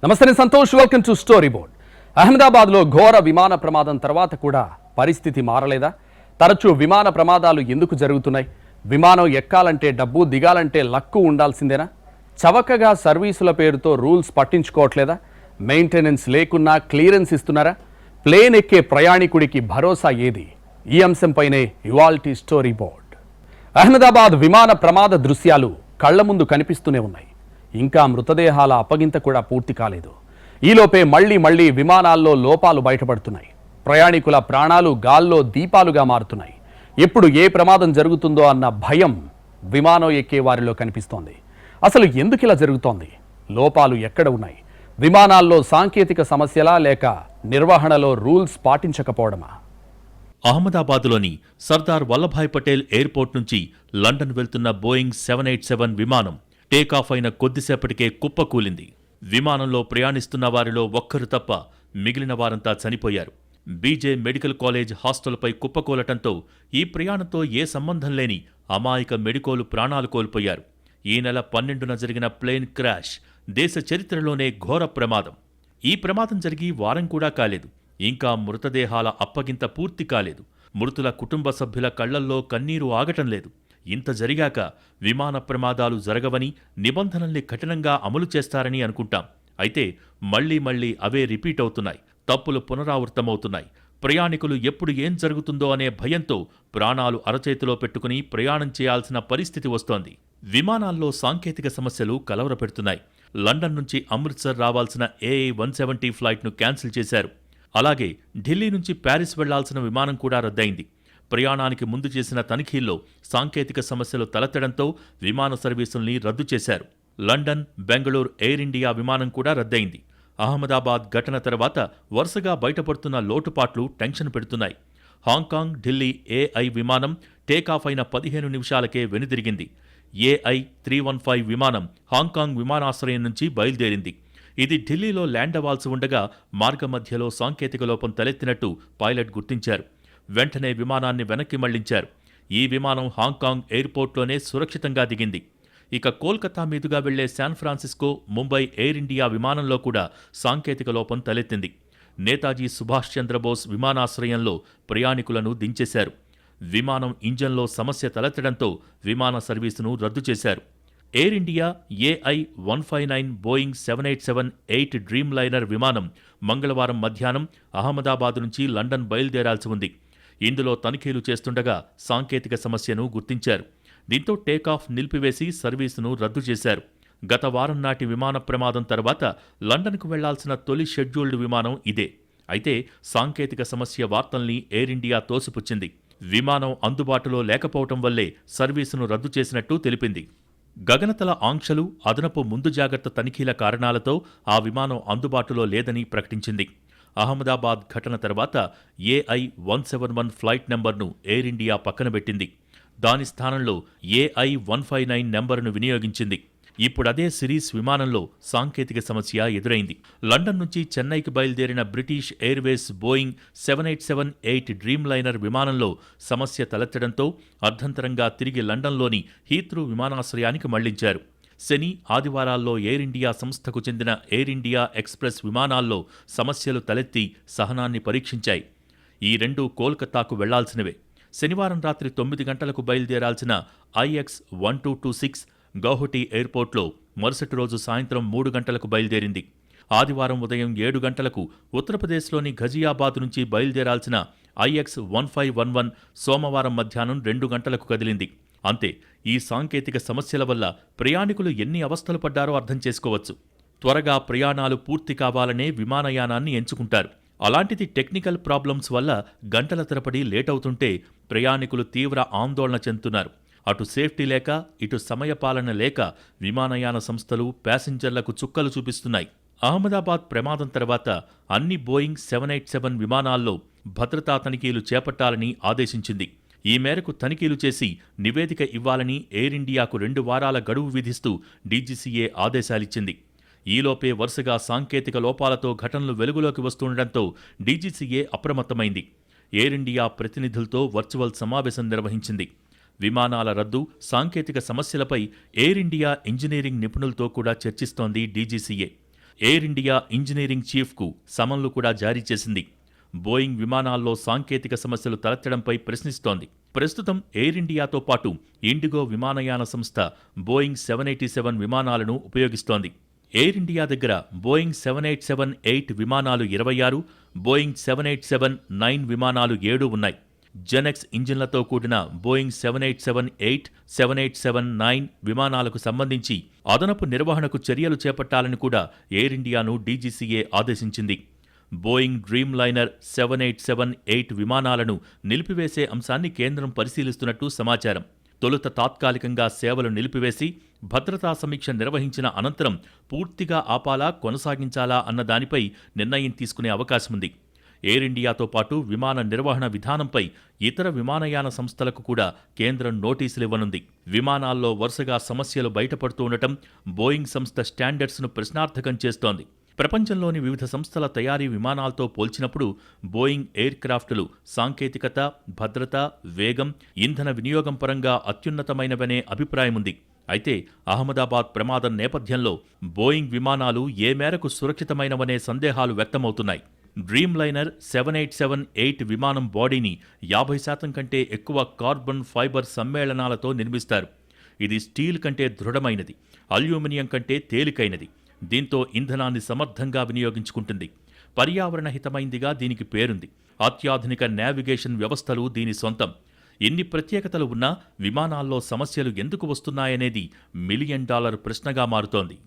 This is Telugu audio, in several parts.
నమస్తే, నేను Santosh. Welcome to story board. అహ్మదాబాద్లో ఘోర విమాన ప్రమాదం తర్వాత కూడా పరిస్థితి మారలేదా? తరచూ విమాన ప్రమాదాలు ఎందుకు జరుగుతున్నాయి? విమానం ఎక్కాలంటే డబ్బు, దిగాలంటే లక్కు ఉండాల్సిందేనా? చవకగా సర్వీసుల పేరుతో రూల్స్ పట్టించుకోవట్లేదా? మెయింటెనెన్స్ లేకున్నా క్లియరెన్స్ ఇస్తున్నారా? ప్లేన్ ఎక్కే ప్రయాణికుడికి భరోసా ఏది? ఈ అంశంపైనే ఇవాల్టి స్టోరీ బోర్డ్. అహ్మదాబాద్ విమాన ప్రమాద దృశ్యాలు కళ్ల ముందు కనిపిస్తూనే ఉన్నాయి. ఇంకా మృతదేహాల అప్పగింత కూడా పూర్తి కాలేదు. ఈలోపే మళ్లీ విమానాల్లో లోపాలు బయటపడుతున్నాయి. ప్రయాణికుల ప్రాణాలు గాల్లో దీపాలుగా మారుతున్నాయి. ఎప్పుడు ఏ ప్రమాదం జరుగుతుందో అన్న భయం విమానం ఎక్కే వారిలో కనిపిస్తోంది. అసలు ఎందుకు ఇలా జరుగుతోంది? లోపాలు ఎక్కడ ఉన్నాయి? విమానాల్లో సాంకేతిక సమస్యలా, లేక నిర్వహణలో రూల్స్ పాటించకపోవడమా? అహ్మదాబాద్లోని సర్దార్ వల్లభాయ్ పటేల్ ఎయిర్పోర్ట్ నుంచి లండన్ వెళ్తున్న బోయింగ్ 787 విమానం టేకాఫ్ అయిన కొద్దిసేపటికే కుప్పకూలింది. విమానంలో ప్రయాణిస్తున్న వారిలో ఒక్కరు తప్ప మిగిలిన వారంతా చనిపోయారు. బీజే మెడికల్ కాలేజ్ హాస్టల్పై కుప్పకూలటంతో ఈ ప్రయాణంతో ఏ సంబంధం లేని అమాయక మెడికోలు ప్రాణాలు కోల్పోయారు. ఈ నెల 12న జరిగిన ప్లేన్ క్రాష్ దేశ చరిత్రలోనే ఘోర ప్రమాదం. ఈ ప్రమాదం జరిగి వారం కూడా కాలేదు. ఇంకా మృతదేహాల అప్పగింత పూర్తి కాలేదు. మృతుల కుటుంబ సభ్యుల కళ్లల్లో కన్నీరు ఆగటం లేదు. ఇంత జరిగాక విమాన ప్రమాదాలు జరగవని, నిబంధనల్ని కఠినంగా అమలు చేస్తారని అనుకుంటాం. అయితే మళ్లీ అవే రిపీట్ అవుతున్నాయి. తప్పులు పునరావృతమవుతున్నాయి. ప్రయాణికులు ఎప్పుడు ఏం జరుగుతుందో అనే భయంతో ప్రాణాలు అరచేతిలో పెట్టుకుని ప్రయాణం చేయాల్సిన పరిస్థితి వస్తోంది. విమానాల్లో సాంకేతిక సమస్యలు కలవరపెడుతున్నాయి. లండన్ నుంచి అమృత్సర్ రావాల్సిన AA-170 ఫ్లైట్ను క్యాన్సిల్ చేశారు. అలాగే ఢిల్లీ నుంచి ప్యారిస్ వెళ్లాల్సిన విమానం కూడా రద్దయింది. ప్రయాణానికి ముందు చేసిన తనిఖీల్లో సాంకేతిక సమస్యలు తలెత్తడంతో విమాన సర్వీసుల్ని రద్దు చేశారు. లండన్, బెంగళూరు ఎయిర్ ఇండియా విమానం కూడా రద్దయింది. అహ్మదాబాద్ ఘటన తర్వాత వరుసగా బయటపడుతున్న లోటుపాట్లు టెన్షన్ పెడుతున్నాయి. హాంకాంగ్, ఢిల్లీ AI విమానం టేకాఫ్ అయిన 15 నిమిషాలకే వెనుదిరిగింది. AI-315 విమానం హాంకాంగ్ విమానాశ్రయం నుంచి బయలుదేరింది. ఇది ఢిల్లీలో ల్యాండ్ అవ్వాల్సి ఉండగా మార్గమధ్యలో సాంకేతిక లోపం తలెత్తినట్టు పైలట్ గుర్తించారు. వెంటనే విమానాన్ని వెనక్కి మళ్లించారు. ఈ విమానం హాంకాంగ్ ఎయిర్పోర్ట్లోనే సురక్షితంగా దిగింది. ఇక కోల్కతా మీదుగా వెళ్లే San Francisco, Mumbai air India విమానంలో కూడా సాంకేతిక లోపం తలెత్తింది. నేతాజీ సుభాష్ చంద్రబోస్ విమానాశ్రయంలో ప్రయాణికులను దించేశారు. విమానం ఇంజన్లో సమస్య తలెత్తడంతో విమాన సర్వీసును రద్దు చేశారు. Air India AI-159 Boeing 787-8 dream liner విమానం మంగళవారం మధ్యాహ్నం అహ్మదాబాద్ నుంచి లండన్ బయలుదేరాల్సి ఉంది. ఇందులో తనిఖీలు చేస్తుండగా సాంకేతిక సమస్యను గుర్తించారు. దీంతో టేకాఫ్ నిలిపివేసి సర్వీసును రద్దు చేశారు. గత వారం నాటి విమాన ప్రమాదం తర్వాత లండన్కు వెళ్లాల్సిన తొలి షెడ్యూల్డ్ విమానం ఇదే. అయితే సాంకేతిక సమస్య వార్తల్ని ఎయిర్ ఇండియా తోసిపుచ్చింది. విమానం అందుబాటులో లేకపోవటం వల్లే సర్వీసును రద్దు చేసినట్టు తెలిపింది. గగనతల ఆంక్షలు, అదనపు ముందు జాగ్రత్త తనిఖీల కారణాలతో ఆ విమానం అందుబాటులో లేదని ప్రకటించింది. అహ్మదాబాద్ ఘటన తర్వాత AI-171 ఫ్లైట్ నెంబర్ను ఎయిర్ ఇండియా పక్కనబెట్టింది. దాని స్థానంలో AI-159 నెంబరును వినియోగించింది. ఇప్పుడదే సిరీస్ విమానంలో సాంకేతిక సమస్య ఎదురైంది. లండన్ నుంచి చెన్నైకి బయలుదేరిన British Airways Boeing 787-8 dream liner విమానంలో సమస్య తలెత్తడంతో అర్ధంతరంగా తిరిగి లండన్లోని హీత్రూ విమానాశ్రయానికి మళ్లించారు. శని, ఆదివారాల్లో ఎయిర్ ఇండియా సంస్థకు చెందిన ఎయిర్ ఇండియా ఎక్స్ప్రెస్ విమానాల్లో సమస్యలు తలెత్తి సహనాన్ని పరీక్షించాయి. ఈ రెండూ కోల్కతాకు వెళ్లాల్సినవే. శనివారం రాత్రి 9 గంటలకు బయలుదేరాల్సిన IX-1226 గౌహటి ఎయిర్పోర్ట్లో మరుసటి రోజు సాయంత్రం 3 గంటలకు బయలుదేరింది. ఆదివారం ఉదయం 7 గంటలకు ఉత్తరప్రదేశ్లోని ఘజియాబాద్ నుంచి బయలుదేరాల్సిన IX-1511 సోమవారం మధ్యాహ్నం 2 గంటలకు కదిలింది. అంతే. ఈ సాంకేతిక సమస్యల వల్ల ప్రయాణికులు ఎన్ని అవస్థలు పడ్డారో అర్థం చేసుకోవచ్చు. త్వరగా ప్రయాణాలు పూర్తి కావాలనే విమానయానాన్ని ఎంచుకుంటారు. అలాంటిది టెక్నికల్ ప్రాబ్లమ్స్ వల్ల గంటల తరబడి లేటవుతుంటే ప్రయాణికులు తీవ్ర ఆందోళన చెందుతున్నారు. అటు సేఫ్టీ లేక, ఇటు సమయపాలన లేక విమానయాన సంస్థలు ప్యాసింజర్లకు చుక్కలు చూపిస్తున్నాయి. అహ్మదాబాద్ ప్రమాదం తర్వాత అన్ని బోయింగ్ 787 విమానాల్లో భద్రతా తనిఖీలు చేపట్టాలని ఆదేశించింది. ఈ మేరకు తనిఖీలు చేసి నివేదిక ఇవ్వాలని ఎయిర్ ఇండియాకు 2 వారాల గడువు విధిస్తూ DGCA ఆదేశాలిచ్చింది. ఈలోపే వరుసగా సాంకేతిక లోపాలతో ఘటనలు వెలుగులోకి వస్తుండటంతో DGCA అప్రమత్తమైంది. ఎయిర్ ఇండియా ప్రతినిధులతో వర్చువల్ సమావేశం నిర్వహించింది. విమానాల రద్దు, సాంకేతిక సమస్యలపై ఎయిర్ ఇండియా ఇంజనీరింగ్ నిపుణులతో కూడా చర్చిస్తోంది DGCA. ఎయిర్ ఇండియా ఇంజనీరింగ్ చీఫ్కు సమన్లు కూడా జారీ చేసింది. బోయింగ్ విమానాల్లో సాంకేతిక సమస్యలు తలెత్తడంపై ప్రశ్నిస్తోంది. ప్రస్తుతం ఎయిర్ ఇండియాతో పాటు ఇండిగో విమానయాన సంస్థ బోయింగ్ 787 విమానాలను ఉపయోగిస్తోంది. ఎయిర్ ఇండియా దగ్గర బోయింగ్ 787-8 విమానాలు 26, బోయింగ్ 787-9 విమానాలు 7 ఉన్నాయి. జెనెక్స్ ఇంజిన్లతో కూడిన బోయింగ్ 787-8, 787-9 విమానాలకు సంబంధించి అదనపు నిర్వహణకు చర్యలు చేపట్టాలని కూడా ఎయిర్ ఇండియాను డీజీసీఏ ఆదేశించింది. బోయింగ్ డ్రీమ్ లైనర్ 787-8 విమానాలను నిలిపివేసే అంశాన్ని కేంద్రం పరిశీలిస్తున్నట్టు సమాచారం. తొలుత తాత్కాలికంగా సేవలు నిలిపివేసి భద్రతా సమీక్ష నిర్వహించిన అనంతరం పూర్తిగా ఆపాలా కొనసాగించాలా అన్న దానిపై నిర్ణయం తీసుకునే అవకాశముంది. ఎయిర్ ఇండియాతో పాటు విమాన నిర్వహణ విధానంపై ఇతర విమానయాన సంస్థలకు కూడా కేంద్రం నోటీసులివ్వనుంది. విమానాల్లో వరుసగా సమస్యలు బయటపడుతుండటం బోయింగ్ సంస్థ స్టాండర్డ్స్ను ప్రశ్నార్థకం చేస్తోంది. ప్రపంచంలోని వివిధ సంస్థల తయారీ విమానాలతో పోల్చినప్పుడు బోయింగ్ ఎయిర్ క్రాఫ్టులు సాంకేతికత, భద్రత, వేగం, ఇంధన వినియోగం పరంగా అత్యున్నతమైనవనే అభిప్రాయముంది. అయితే అహ్మదాబాద్ ప్రమాదం నేపథ్యంలో బోయింగ్ విమానాలు ఏ మేరకు సురక్షితమైనవనే సందేహాలు వ్యక్తమవుతున్నాయి. డ్రీమ్ లైనర్ 787-8 విమానం బాడీని 50% కంటే ఎక్కువ కార్బన్ ఫైబర్ సమ్మేళనాలతో నిర్మిస్తారు. ఇది స్టీల్ కంటే దృఢమైనది, అల్యూమినియం కంటే తేలికైనది. దీంతో ఇంధనాన్ని సమర్థంగా వినియోగించుకుంటుంది. పర్యావరణ హితమైందిగా దీనికి పేరుంది. అత్యాధునిక నావిగేషన్ వ్యవస్థలు దీని సొంతం. ఎన్ని ప్రత్యేకతలు ఉన్నా విమానాల్లో సమస్యలు ఎందుకు వస్తున్నాయనేది $1 మిలియన్ ప్రశ్నగా మారుతోంది.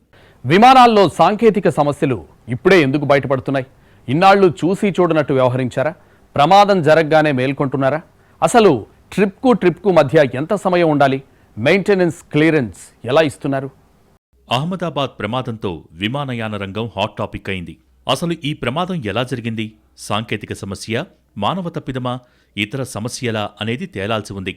విమానాల్లో సాంకేతిక సమస్యలు ఇప్పుడే ఎందుకు బయటపడుతున్నాయి? ఇన్నాళ్లు చూసి చూడనట్టు వ్యవహరించారా? ప్రమాదం జరగగానే మేల్కొంటున్నారా? అసలు ట్రిప్కు మధ్య ఎంత సమయం ఉండాలి? మెయింటెనెన్స్ క్లియరెన్స్ ఎలా ఇస్తున్నారు? అహ్మదాబాద్ ప్రమాదంతో విమానయాన రంగం హాట్ టాపిక్ అయింది. అసలు ఈ ప్రమాదం ఎలా జరిగింది? సాంకేతిక సమస్య, మానవ తప్పిదమా, ఇతర సమస్యలా అనేది తేలాల్సి ఉంది.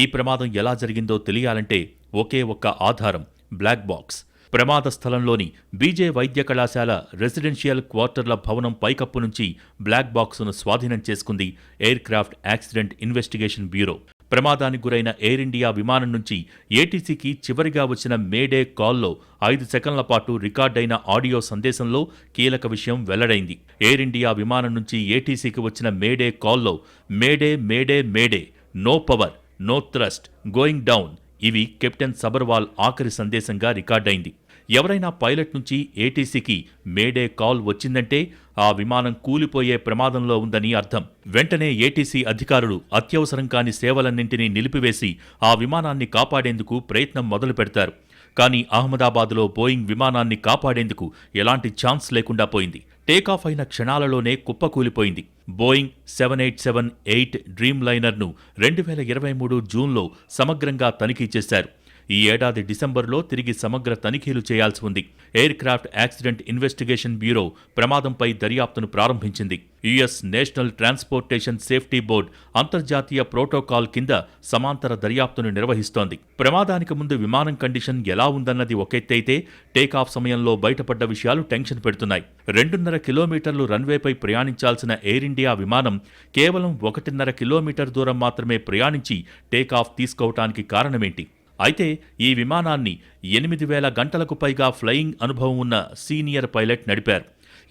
ఈ ప్రమాదం ఎలా జరిగిందో తెలియాలంటే ఒకే ఒక్క ఆధారం, బ్లాక్ బాక్స్. ప్రమాద స్థలంలోని బీజే వైద్య కళాశాల రెసిడెన్షియల్ క్వార్టర్ల భవనం పైకప్పు నుంచి బ్లాక్ బాక్సును స్వాధీనం చేసుకుంది air craft accident investigation bureau. ప్రమాదానికి గురైన ఎయిర్ ఇండియా విమానం నుంచి ఏటీసీకి చివరిగా వచ్చిన మేడే కాల్లో 5 సెకన్ల పాటు రికార్డైన ఆడియో సందేశంలో కీలక విషయం వెల్లడైంది. ఎయిర్ ఇండియా విమానం నుంచి ఏటీసీకి వచ్చిన మేడే కాల్లో mayday mayday mayday, no power, no thrust, going down, ఇవి కెప్టెన్ సబర్వాల్ ఆఖరి సందేశంగా రికార్డైంది. ఎవరైనా పైలట్ నుంచి ఏటీసీకి మేడే కాల్ వచ్చిందంటే ఆ విమానం కూలిపోయే ప్రమాదంలో ఉందని అర్థం. వెంటనే ఏటీసీ అధికారులు అత్యవసరం కాని సేవలన్నింటినీ నిలిపివేసి ఆ విమానాన్ని కాపాడేందుకు ప్రయత్నం మొదలు పెడతారు. కానీ అహ్మదాబాద్లో బోయింగ్ విమానాన్ని కాపాడేందుకు ఎలాంటి ఛాన్స్ లేకుండా పోయింది. టేకాఫ్ అయిన క్షణాలలోనే కుప్పకూలిపోయింది. బోయింగ్ 787-8 డ్రీమ్ లైనర్ను 2023 జూన్లో సమగ్రంగా తనిఖీ చేశారు. ఈ ఏడాది డిసెంబర్లో తిరిగి సమగ్ర తనిఖీలు చేయాల్సి ఉంది. Aircraft accident investigation bureau ప్రమాదంపై దర్యాప్తును ప్రారంభించింది. US national transportation safety board అంతర్జాతీయ ప్రోటోకాల్ కింద సమాంతర దర్యాప్తును నిర్వహిస్తోంది. ప్రమాదానికి ముందు విమానం కండిషన్ ఎలా ఉందన్నది ఒకెత్తైతే టేకాఫ్ సమయంలో బయటపడ్డ విషయాలు టెన్షన్ పెడుతున్నాయి. 2.5 కిలోమీటర్లు రన్వేపై ప్రయాణించాల్సిన ఎయిర్ ఇండియా విమానం కేవలం 1.5 కిలోమీటర్ దూరం మాత్రమే ప్రయాణించి టేకాఫ్ తీసుకోవటానికి కారణమేంటి? అయితే ఈ విమానాన్ని 8,000 గంటలకు పైగా ఫ్లయింగ్ అనుభవం ఉన్న సీనియర్ పైలట్ నడిపారు.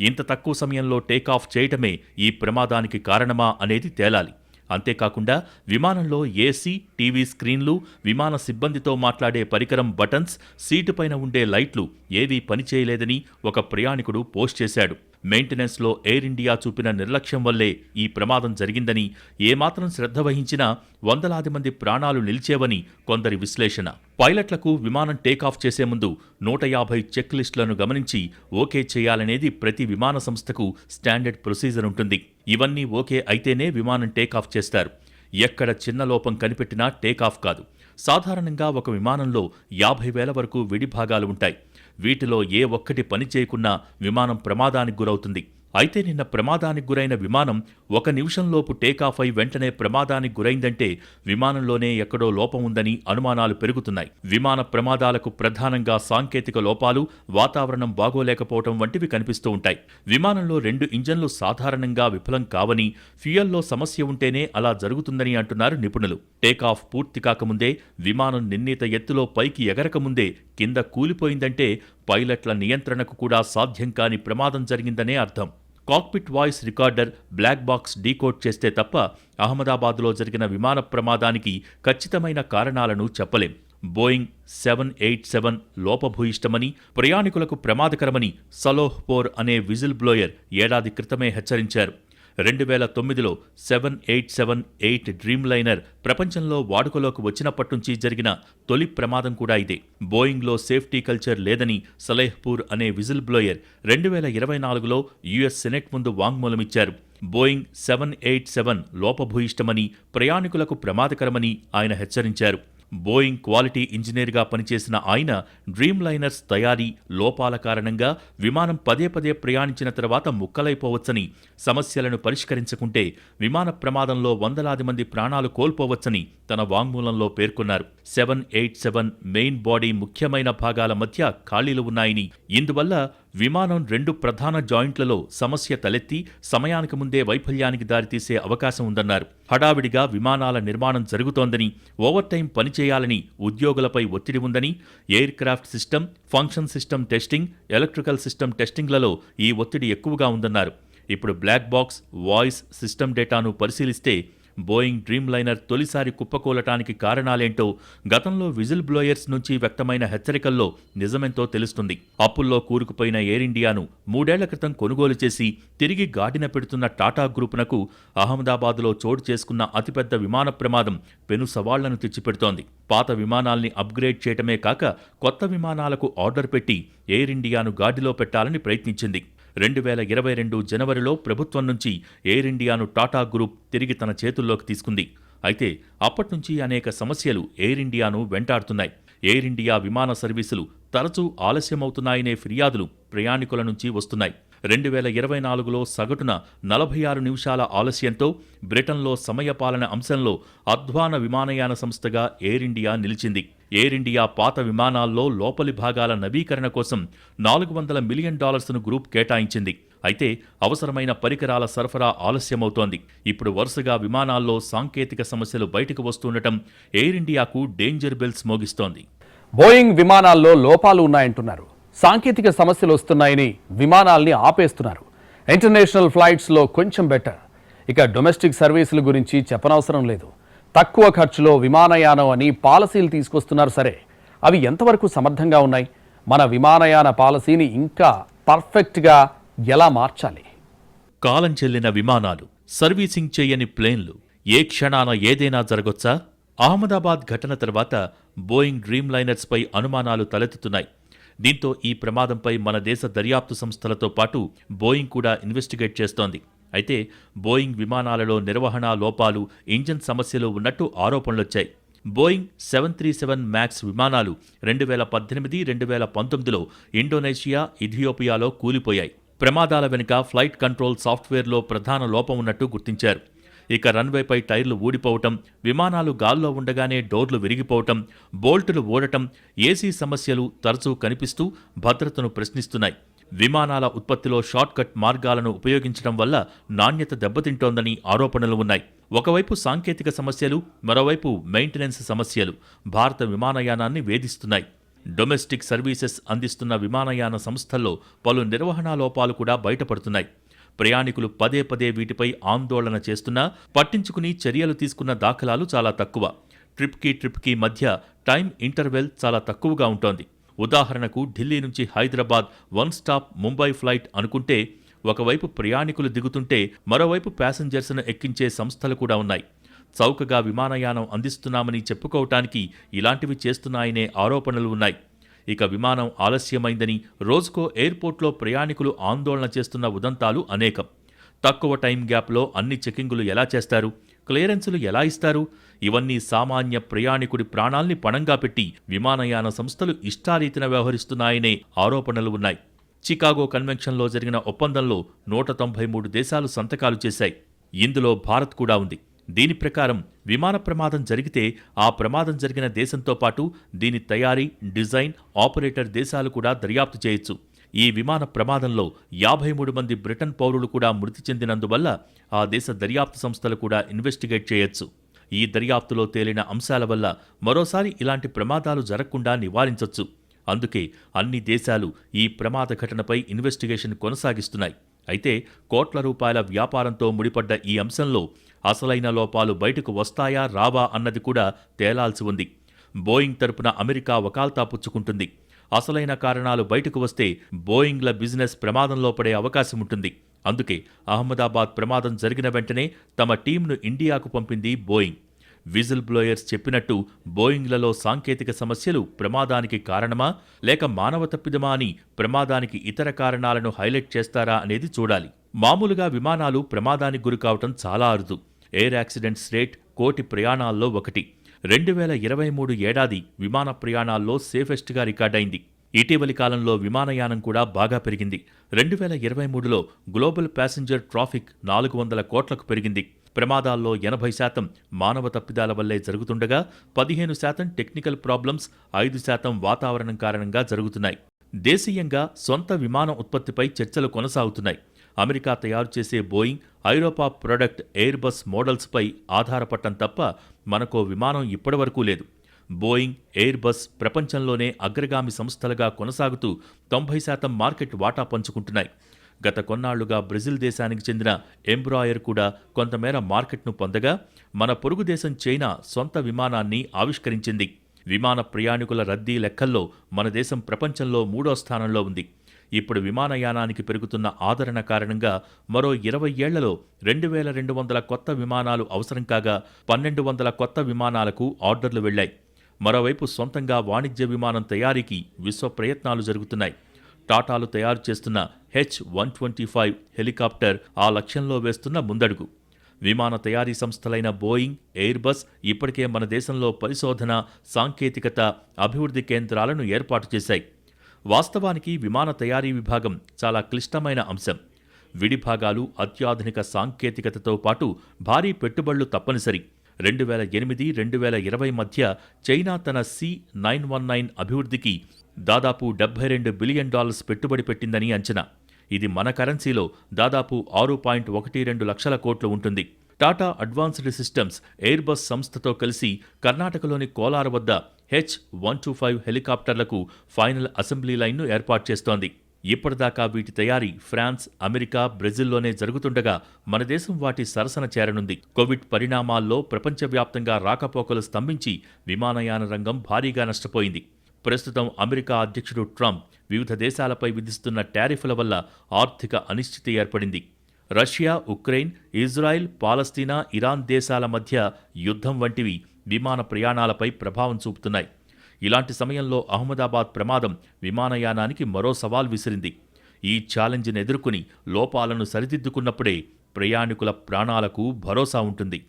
ఇంత తక్కువ సమయంలో టేకాఫ్ చేయటమే ఈ ప్రమాదానికి కారణమా అనేది తేలాలి. అంతేకాకుండా విమానంలో ఏసీ, టీవీ స్క్రీన్లు, విమాన సిబ్బందితో మాట్లాడే పరికరం బటన్స్, సీటుపైన ఉండే లైట్లు ఏవీ పనిచేయలేదని ఒక ప్రయాణికుడు పోస్ట్ చేశాడు. మెయింటెనెన్స్లో ఎయిర్ ఇండియా చూపిన నిర్లక్ష్యం వల్లే ఈ ప్రమాదం జరిగిందని, ఏమాత్రం శ్రద్ధ వహించినా వందలాది మంది ప్రాణాలు నిలిచేవని కొందరి విశ్లేషణ. పైలట్లకు విమానం టేకాఫ్ చేసే ముందు 150 చెక్ లిస్టులను గమనించి ఓకే చేయాలనేది ప్రతి విమాన సంస్థకు స్టాండర్డ్ ప్రొసీజర్ ఉంటుంది. ఇవన్నీ ఓకే అయితేనే విమానం టేకాఫ్ చేస్తారు. ఎక్కడ చిన్న లోపం కనిపెట్టినా టేకాఫ్ కాదు. సాధారణంగా ఒక విమానంలో 50,000 వరకు విడిభాగాలు ఉంటాయి. వీటిలో ఏ ఒక్కటి పని చేయకున్నా విమానం ప్రమాదానికి గురవుతుంది. అయితే నిన్న ప్రమాదానికి గురైన విమానం 1 నిమిషంలోపు టేకాఫ్ అయి వెంటనే ప్రమాదానికి గురైందంటే విమానంలోనే ఎక్కడో లోపం ఉందని అనుమానాలు పెరుగుతున్నాయి. విమాన ప్రమాదాలకు ప్రధానంగా సాంకేతిక లోపాలు, వాతావరణం బాగోలేకపోవటం వంటివి కనిపిస్తూ ఉంటాయి. విమానంలో 2 ఇంజన్లు సాధారణంగా విఫలం కావని, ఫ్యూయల్లో సమస్య ఉంటేనే అలా జరుగుతుందని అంటున్నారు నిపుణులు. టేకాఫ్ పూర్తి కాకముందే, విమానం నిర్ణీత ఎత్తులో పైకి ఎగరకముందే కింద కూలిపోయిందంటే పైలట్ల నియంత్రణకు కూడా సాధ్యం కాని ప్రమాదం జరిగిందనే అర్థం. Cockpit voice recorder black box decode చేస్తే తప్ప అహ్మదాబాద్లో జరిగిన విమాన ప్రమాదానికి ఖచ్చితమైన కారణాలను చెప్పలేం. బోయింగ్ 787 లోపభూయిష్టమని, ప్రయాణికులకు ప్రమాదకరమని సలోహ్పోర్ అనే విజిల్ బ్లోయర్ ఏడాది క్రితమే హెచ్చరించారు. 2009లో 787-8 డ్రీమ్ లైనర్ ప్రపంచంలో వాడుకలోకి వచ్చినప్పట్నుంచి జరిగిన తొలి ప్రమాదం కూడా ఇదే. బోయింగ్లో సేఫ్టీ కల్చర్ లేదని సలేహ్పూర్ అనే విజిల్ బ్లోయర్ 2024లో యుఎస్ సెనెట్ ముందు వాంగ్మూలమిచ్చారు. బోయింగ్ 787 లోపభూయిష్టమని, ప్రయాణికులకు ప్రమాదకరమని ఆయన హెచ్చరించారు. బోయింగ్ క్వాలిటీ ఇంజనీర్గా పనిచేసిన ఆయన డ్రీమ్ లైనర్స్ తయారీ లోపాల కారణంగా విమానం పదే పదే ప్రయాణించిన తర్వాత ముక్కలైపోవచ్చని, సమస్యలను పరిష్కరించకుంటే విమాన ప్రమాదంలో వందలాది మంది ప్రాణాలు కోల్పోవచ్చని తన వాంగ్మూలంలో పేర్కొన్నారు. 787 మెయిన్ బాడీ ముఖ్యమైన భాగాల మధ్య ఖాళీలు ఉన్నాయని, ఇందువల్ల విమానం 2 ప్రధాన జాయింట్లలో సమస్య తలెత్తి సమయానికి ముందే వైఫల్యానికి దారితీసే అవకాశం ఉందన్నారు. హడావిడిగా విమానాల నిర్మాణం జరుగుతోందని, ఓవర్టైం పనిచేయాలని ఉద్యోగులపై ఒత్తిడి ఉందని, aircraft system, function system testing, electrical system టెస్టింగ్లలో ఈ ఒత్తిడి ఎక్కువగా ఉందన్నారు. ఇప్పుడు బ్లాక్ బాక్స్ వాయిస్ సిస్టమ్ డేటాను పరిశీలిస్తే బోయింగ్ డ్రీమ్ లైనర్ తొలిసారి కుప్పకూలటానికి కారణాలేంటో, గతంలో విజిల్ బ్లోయర్స్ నుంచి వ్యక్తమైన హెచ్చరికల్లో నిజమెంతో తెలుస్తుంది. అప్పుల్లో కూరుకుపోయిన ఎయిర్ ఇండియాను 3 ఏళ్ల క్రితం కొనుగోలు చేసి తిరిగి గాడిన పెడుతున్న టాటా గ్రూపునకు అహ్మదాబాద్లో చోటు చేసుకున్న అతిపెద్ద విమాన ప్రమాదం పెను సవాళ్లను తెచ్చిపెడుతోంది. పాత విమానాల్ని అప్గ్రేడ్ చేయటమే కాక కొత్త విమానాలకు ఆర్డర్ పెట్టి ఎయిర్ ఇండియాను గాడిలో పెట్టాలని ప్రయత్నించింది. 2022 జనవరిలో ప్రభుత్వం నుంచి ఎయిర్ ఇండియాను టాటా గ్రూప్ తిరిగి తన చేతుల్లోకి తీసుకుంది. అయితే అప్పట్నుంచి అనేక సమస్యలు ఎయిర్ ఇండియాను వెంటాడుతున్నాయి. ఎయిర్ ఇండియా విమాన సర్వీసులు తరచూ ఆలస్యమవుతున్నాయనే ఫిర్యాదులు ప్రయాణికుల నుంచి వస్తున్నాయి. 2024లో సగటున 46 నిమిషాల ఆలస్యంతో బ్రిటన్లో సమయపాలన అంశంలో అధ్వాన విమానయాన సంస్థగా ఎయిర్ ఇండియా నిలిచింది. ఎయిర్ ఇండియా పాత విమానాల్లో లోపలి భాగాల నవీకరణ కోసం $400 మిలియన్ గ్రూప్ కేటాయించింది. అయితే అవసరమైన పరికరాల సరఫరా ఆలస్యమవుతోంది. ఇప్పుడు వరుసగా విమానాల్లో సాంకేతిక సమస్యలు బయటకు వస్తుండటం ఎయిర్ ఇండియాకు డేంజర్ బెల్స్ మోగిస్తోంది. బోయింగ్ విమానాల్లో లోపాలు ఉన్నాయంటున్నారు. సాంకేతిక సమస్యలు వస్తున్నాయని విమానాల్ని ఆపేస్తున్నారు. ఇంటర్నేషనల్ ఫ్లైట్స్లో కొంచెం బెటర్. ఇక డొమెస్టిక్ సర్వీసుల గురించి చెప్పనవసరం లేదు. తక్కువ ఖర్చులో విమానయానం అని పాలసీలు తీసుకొస్తున్నారు. సరే, అవి ఎంతవరకు సమర్థంగా ఉన్నాయి? మన విమానయాన పాలసీని ఇంకా పర్ఫెక్ట్గా ఎలా మార్చాలి? కాలం చెల్లిన విమానాలు, సర్వీసింగ్ చేయని ప్లేన్లు, ఏ క్షణాన ఏదైనా జరగొచ్చా? అహ్మదాబాద్ ఘటన తర్వాత బోయింగ్ డ్రీమ్ లైనర్స్పై అనుమానాలు తలెత్తుతున్నాయి. దీంతో ఈ ప్రమాదంపై మన దేశ దర్యాప్తు సంస్థలతో పాటు బోయింగ్ కూడా ఇన్వెస్టిగేట్ చేస్తోంది. అయితే బోయింగ్ విమానాలలో నిర్వహణ లోపాలు, ఇంజన్ సమస్యలు ఉన్నట్టు ఆరోపణలొచ్చాయి. బోయింగ్ 737 మ్యాక్స్ విమానాలు 2018, 2019లో ఇండోనేషియా, ఇథియోపియాలో కూలిపోయాయి. ప్రమాదాల వెనుక ఫ్లైట్ కంట్రోల్ సాఫ్ట్వేర్లో ప్రధాన లోపం ఉన్నట్టు గుర్తించారు. ఇక రన్వేపై టైర్లు ఊడిపోవటం, విమానాలు గాల్లో ఉండగానే డోర్లు విరిగిపోవటం, బోల్టులు ఊడటం, ఏసీ సమస్యలు తరచూ కనిపిస్తూ భద్రతను ప్రశ్నిస్తున్నాయి. విమానాల ఉత్పత్తిలో షార్ట్కట్ మార్గాలను ఉపయోగించడం వల్ల నాణ్యత దెబ్బతింటోందని ఆరోపణలు ఉన్నాయి. ఒకవైపు సాంకేతిక సమస్యలు, మరోవైపు మెయింటెనెన్స్ సమస్యలు భారత విమానయానాన్ని వేధిస్తున్నాయి. డొమెస్టిక్ సర్వీసెస్ అందిస్తున్న విమానయాన సంస్థల్లో పలు నిర్వహణా లోపాలు కూడా బయటపడుతున్నాయి. ప్రయాణికులు పదే పదే వీటిపై ఆందోళన చేస్తున్నా పట్టించుకుని చర్యలు తీసుకున్న దాఖలాలు చాలా తక్కువ. ట్రిప్కి మధ్య టైం ఇంటర్వెల్ చాలా తక్కువగా ఉంటోంది. ఉదాహరణకు ఢిల్లీ నుంచి హైదరాబాద్ 1 స్టాప్ ముంబై ఫ్లైట్ అనుకుంటే ఒకవైపు ప్రయాణికులు దిగుతుంటే మరోవైపు ప్యాసింజర్స్ను ఎక్కించే సంస్థలు కూడా ఉన్నాయి. చౌకగా విమానయానం అందిస్తున్నామని చెప్పుకోవటానికి ఇలాంటివి చేస్తున్నాయనే ఆరోపణలు ఉన్నాయి. ఇక విమానం ఆలస్యమైందని రోజుకో ఎయిర్పోర్ట్లో ప్రయాణికులు ఆందోళన చేస్తున్న ఉదంతాలు అనేకం. తక్కువ టైం గ్యాప్లో అన్ని చెకింగులు ఎలా చేస్తారు? క్లియరెన్సులు ఎలా ఇస్తారు? ఇవన్నీ సామాన్య ప్రయాణికుడి ప్రాణాల్ని పణంగా పెట్టి విమానయాన సంస్థలు ఇష్టారీతిన వ్యవహరిస్తున్నాయనే ఆరోపణలు ఉన్నాయి. చికాగో కన్వెన్షన్లో జరిగిన ఒప్పందంలో 193 దేశాలు సంతకాలు చేశాయి. ఇందులో భారత్ కూడా ఉంది. దీని ప్రకారం విమాన ప్రమాదం జరిగితే ఆ ప్రమాదం జరిగిన దేశంతో పాటు దీని తయారీ, డిజైన్, ఆపరేటర్ దేశాలు కూడా దర్యాప్తు చేయొచ్చు. ఈ విమాన ప్రమాదంలో 53 మంది బ్రిటన్ పౌరులు కూడా మృతి చెందినందువల్ల ఆ దేశ దర్యాప్తు సంస్థలు కూడా ఇన్వెస్టిగేట్ చేయొచ్చు. ఈ దర్యాప్తులో తేలిన అంశాల వల్ల మరోసారి ఇలాంటి ప్రమాదాలు జరగకుండా నివారించొచ్చు. అందుకే అన్ని దేశాలు ఈ ప్రమాద ఘటనపై ఇన్వెస్టిగేషన్ కొనసాగిస్తున్నాయి. అయితే కోట్ల రూపాయల వ్యాపారంతో ముడిపడ్డ ఈ అంశంలో అసలైన లోపాలు బయటకు వస్తాయా రావా అన్నది కూడా తేలాల్సి ఉంది. బోయింగ్ తరపున అమెరికా వకాల్తా పుచ్చుకుంటుంది. అసలైన కారణాలు బయటకు వస్తే బోయింగ్ల బిజినెస్ ప్రమాదంలో పడే అవకాశముంటుంది. అందుకే అహ్మదాబాద్ ప్రమాదం జరిగిన వెంటనే తమ టీంను ఇండియాకు పంపింది బోయింగ్. విజిల్ బ్లోయర్స్ చెప్పినట్టు బోయింగ్లలో సాంకేతిక సమస్యలు ప్రమాదానికి కారణమా లేక మానవ తప్పిదమా అని ప్రమాదానికి ఇతర కారణాలను హైలైట్ చేస్తారా అనేది చూడాలి. మామూలుగా విమానాలు ప్రమాదానికి గురికావటం చాలా అరుదు. ఎయిర్ యాక్సిడెంట్స్ రేట్ 1 కోటి ప్రయాణాల్లో ఒకటి. 2023 ఏడాది విమాన ప్రయాణాల్లో సేఫెస్ట్గా రికార్డైంది. ఇటీవలి కాలంలో విమానయానం కూడా బాగా పెరిగింది. 2023లో గ్లోబల్ ప్యాసింజర్ ట్రాఫిక్ 400 కోట్లకు పెరిగింది. ప్రమాదాల్లో 80% మానవ తప్పిదాల వల్లే జరుగుతుండగా 15% టెక్నికల్ ప్రాబ్లమ్స్, 5% వాతావరణం కారణంగా జరుగుతున్నాయి. దేశీయంగా సొంత విమాన ఉత్పత్తిపై చర్చలు కొనసాగుతున్నాయి. అమెరికా తయారు చేసే బోయింగ్, ఐరోపా ప్రొడక్ట్ ఎయిర్ బస్ మోడల్స్పై ఆధారపడటం తప్ప మనకో విమానం ఇప్పటివరకూ లేదు. బోయింగ్, ఎయిర్ బస్ ప్రపంచంలోనే అగ్రగామి సంస్థలుగా కొనసాగుతూ 90% మార్కెట్ వాటా పంచుకుంటున్నాయి. గత కొన్నాళ్లుగా బ్రెజిల్ దేశానికి చెందిన ఎంబ్రాయర్ కూడా కొంతమేర మార్కెట్ను పొందగా, మన పొరుగు దేశం చైనా సొంత విమానాన్ని ఆవిష్కరించింది. విమాన ప్రయాణికుల రద్దీ లెక్కల్లో మన దేశం ప్రపంచంలో 3వ స్థానంలో ఉంది. ఇప్పుడు విమానయానానికి పెరుగుతున్న ఆదరణ కారణంగా మరో 20 ఏళ్లలో 2200 కొత్త విమానాలు అవసరం కాగా 1200 కొత్త విమానాలకు ఆర్డర్లు వెళ్లాయి. మరోవైపు సొంతంగా వాణిజ్య విమానం తయారీకి విశ్వ ప్రయత్నాలు జరుగుతున్నాయి. టాటాలు తయారు చేస్తున్న H-125 హెలికాప్టర్ ఆ లక్ష్యంలో వేస్తున్న ముందడుగు. విమాన తయారీ సంస్థలైన బోయింగ్, ఎయిర్ బస్ ఇప్పటికే మన దేశంలో పరిశోధన, సాంకేతికత, అభివృద్ధి కేంద్రాలను ఏర్పాటు చేశాయి. వాస్తవానికి విమాన తయారీ విభాగం చాలా క్లిష్టమైన అంశం. విడిభాగాలు, అత్యాధునిక సాంకేతికతతో పాటు భారీ పెట్టుబడులు తప్పనిసరి. 2008-2020 మధ్య చైనా తన C919 అభివృద్ధికి దాదాపు $72 బిలియన్ పెట్టుబడి పెట్టిందని అంచనా. ఇది మన కరెన్సీలో దాదాపు 6.12 లక్షల కోట్లు ఉంటుంది. Tata advanced systems air bus సంస్థతో కలిసి కర్ణాటకలోని కోలార్ వద్ద H-125 హెలికాప్టర్లకు ఫైనల్ అసెంబ్లీ లైన్ను ఏర్పాటు చేస్తోంది. ఇప్పటిదాకా వీటి తయారీ ఫ్రాన్స్, అమెరికా, బ్రెజిల్లోనే జరుగుతుండగా మన దేశం వాటి సరసన చేరనుంది. కోవిడ్ పరిణామాల్లో ప్రపంచవ్యాప్తంగా రాకపోకలు స్తంభించి విమానయాన రంగం భారీగా నష్టపోయింది. ప్రస్తుతం అమెరికా అధ్యక్షుడు ట్రంప్ వివిధ దేశాలపై విధిస్తున్న టారిఫ్ల వల్ల ఆర్థిక అనిశ్చితి ఏర్పడింది. రష్యా, ఉక్రెయిన్, ఇజ్రాయెల్, పాలస్తీనా, ఇరాన్ దేశాల మధ్య యుద్ధం వంటివి విమాన ప్రయాణాలపై ప్రభావం చూపుతున్నాయి. ఇలాంటి సమయంలో అహ్మదాబాద్ ప్రమాదం విమానయానానికి మరో సవాల్ విసిరింది. ఈ ఛాలెంజ్ను ఎదుర్కొని లోపాలను సరిదిద్దుకున్నప్పుడే ప్రయాణికుల ప్రాణాలకు భరోసా ఉంటుంది.